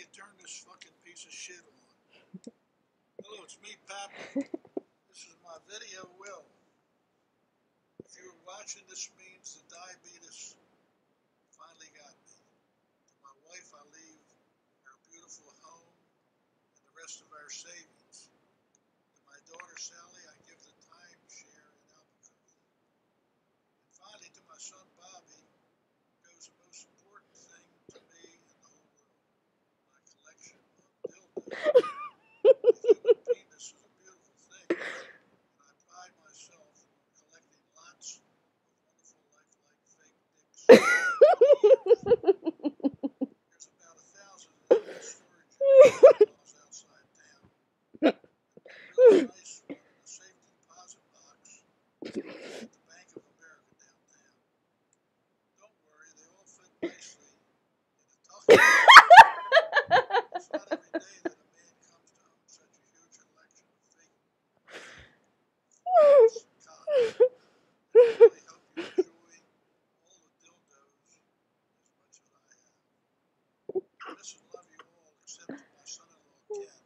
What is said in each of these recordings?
you turn this fucking piece of shit on? Hello, it's me, Pappy. This is my video will. If you're watching, this means the diabetes finally got me. To my wife, I leave our beautiful home and the rest of our savings. To my daughter, Sally, I give the timeshare in Albuquerque. And finally, to my son, Bobby, goes the most important thing to me in the whole world, my collection of dildos. The human penis is a beautiful thing, and I pride myself on collecting lots of wonderful lifelike fake dicks over the years. There's about 1,000 of them in storage units outside town. And one really nice one in a safety deposit box at the Bank of America downtown. Don't worry, they all fit nicely in a tuck. It's not every day that a man comes to own such a huge collection of fake cocks. And I really hope you enjoy all the dildos as much as I have. I miss and love you all except my son-in-law Ken.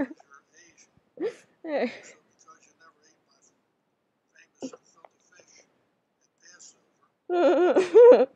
Because you're Asian. Also because you never ate my famous gefilte fish at Passover.